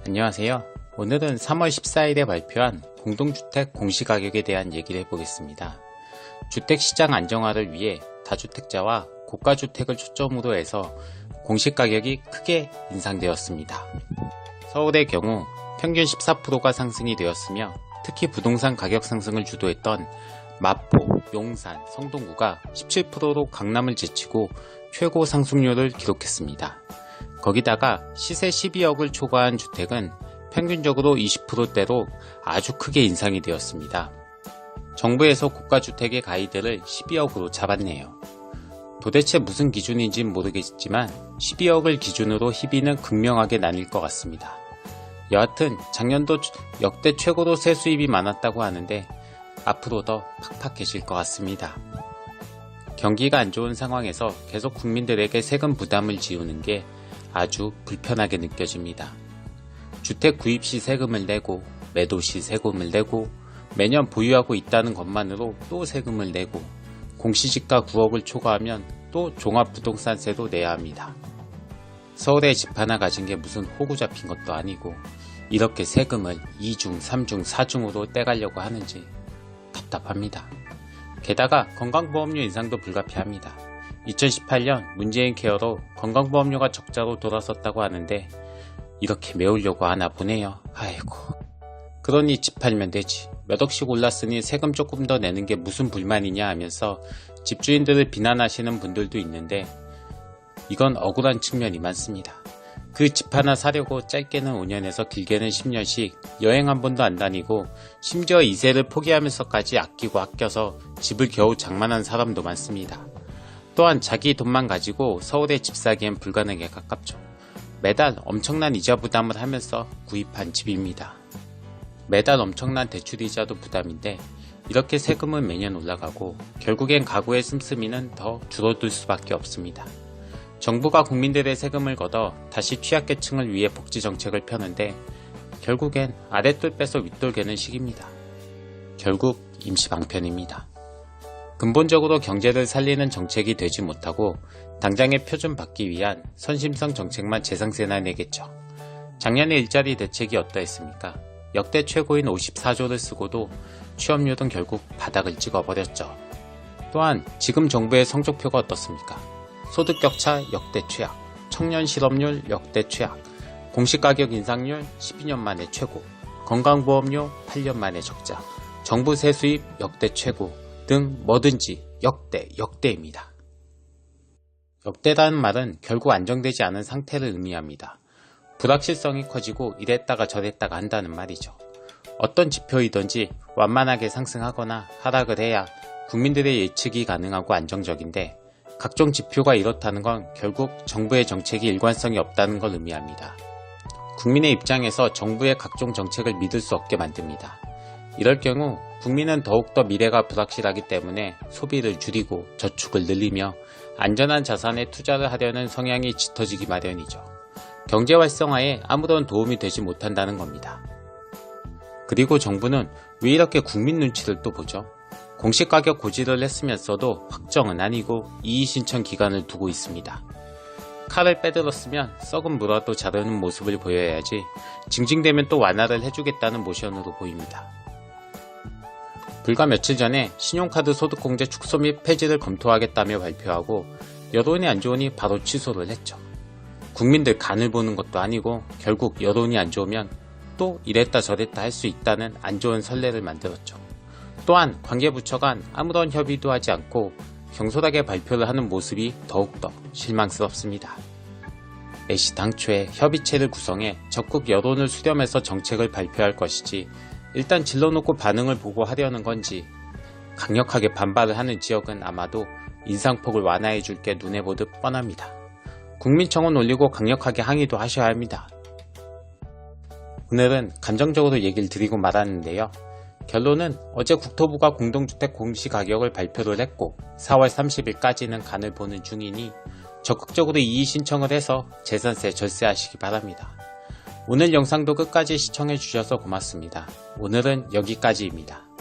안녕하세요. 오늘은 3월 14일에 발표한 공동주택 공시가격에 대한 얘기를 해보겠습니다. 주택시장 안정화를 위해 다주택자와 고가주택을 초점으로 해서 공시가격이 크게 인상되었습니다. 서울의 경우 평균 14%가 상승이 되었으며 특히 부동산 가격 상승을 주도했던 마포, 용산, 성동구가 17%로 강남을 제치고 최고 상승률을 기록했습니다. 거기다가 시세 12억을 초과한 주택은 평균적으로 20%대로 아주 크게 인상이 되었습니다. 정부에서 고가주택의 가이드를 12억으로 잡았네요. 도대체 무슨 기준인지는 모르겠지만 12억을 기준으로 희비는 극명하게 나뉠 것 같습니다. 여하튼 작년도 역대 최고로 세수입이 많았다고 하는데 앞으로 더 팍팍해질 것 같습니다. 경기가 안 좋은 상황에서 계속 국민들에게 세금 부담을 지우는 게 아주 불편하게 느껴집니다. 주택 구입 시 세금을 내고 매도 시 세금을 내고 매년 보유하고 있다는 것만으로 또 세금을 내고 공시지가 9억을 초과하면 또 종합부동산세도 내야 합니다. 서울에 집 하나 가진 게 무슨 호구 잡힌 것도 아니고 이렇게 세금을 2중, 3중, 4중으로 떼가려고 하는지 답답합니다. 게다가 건강보험료 인상도 불가피합니다. 2018년 문재인 케어로 건강보험료가 적자로 돌아섰다고 하는데 이렇게 메우려고 하나 보네요. 아이고. 그러니 집 팔면 되지. 몇 억씩 올랐으니 세금 조금 더 내는 게 무슨 불만이냐 하면서 집주인들을 비난하시는 분들도 있는데 이건 억울한 측면이 많습니다. 그 집 하나 사려고 짧게는 5년에서 길게는 10년씩 여행 한 번도 안 다니고 심지어 2세를 포기하면서까지 아끼고 아껴서 집을 겨우 장만한 사람도 많습니다. 또한 자기 돈만 가지고 서울에 집 사기엔 불가능에 가깝죠. 매달 엄청난 이자 부담을 하면서 구입한 집입니다. 매달 엄청난 대출이자도 부담인데 이렇게 세금은 매년 올라가고 결국엔 가구의 씀씀이는 더 줄어들 수밖에 없습니다. 정부가 국민들의 세금을 걷어 다시 취약계층을 위해 복지정책을 펴는데 결국엔 아랫돌 빼서 윗돌 개는 식입니다. 결국 임시방편입니다. 근본적으로 경제를 살리는 정책이 되지 못하고 당장의 표준 받기 위한 선심성 정책만 재상세나 내겠죠. 작년에 일자리 대책이 어떠했습니까? 역대 최고인 54조를 쓰고도 취업률은 결국 바닥을 찍어버렸죠. 또한 지금 정부의 성적표가 어떻습니까? 소득격차 역대 최악, 청년 실업률 역대 최악, 공시가격 인상률 12년 만에 최고, 건강보험료 8년 만에 적자, 정부 세수입 역대 최고 등 뭐든지 역대입니다. 역대라는 말은 결국 안정되지 않은 상태를 의미합니다. 불확실성이 커지고 이랬다가 저랬다가 한다는 말이죠. 어떤 지표이든지 완만하게 상승하거나 하락을 해야 국민들의 예측이 가능하고 안정적인데 각종 지표가 이렇다는 건 결국 정부의 정책이 일관성이 없다는 걸 의미합니다. 국민의 입장에서 정부의 각종 정책을 믿을 수 없게 만듭니다. 이럴 경우 국민은 더욱더 미래가 불확실하기 때문에 소비를 줄이고 저축을 늘리며 안전한 자산에 투자를 하려는 성향이 짙어지기 마련이죠. 경제 활성화에 아무런 도움이 되지 못한다는 겁니다. 그리고 정부는 왜 이렇게 국민 눈치를 또 보죠? 공시가격 고지를 했으면서도 확정은 아니고 이의신청 기간을 두고 있습니다. 칼을 빼들었으면 썩은 무라도 자르는 모습을 보여야지 징징대면 또 완화를 해주겠다는 모션으로 보입니다. 불과 며칠 전에 신용카드 소득공제 축소 및 폐지를 검토하겠다며 발표하고 여론이 안 좋으니 바로 취소를 했죠. 국민들 간을 보는 것도 아니고 결국 여론이 안 좋으면 또 이랬다 저랬다 할 수 있다는 안 좋은 선례를 만들었죠. 또한 관계부처 간 아무런 협의도 하지 않고 경솔하게 발표를 하는 모습이 더욱더 실망스럽습니다. 애시 당초에 협의체를 구성해 적극 여론을 수렴해서 정책을 발표할 것이지 일단 질러놓고 반응을 보고 하려는 건지 강력하게 반발을 하는 지역은 아마도 인상폭을 완화해 줄 게 눈에 보듯 뻔합니다. 국민청원 올리고 강력하게 항의도 하셔야 합니다. 오늘은 감정적으로 얘기를 드리고 말았는데요. 결론은 어제 국토부가 공동주택 공시가격을 발표를 했고 4월 30일까지는 간을 보는 중이니 적극적으로 이의 신청을 해서 재산세 절세하시기 바랍니다. 오늘 영상도 끝까지 시청해 주셔서 고맙습니다. 오늘은 여기까지입니다.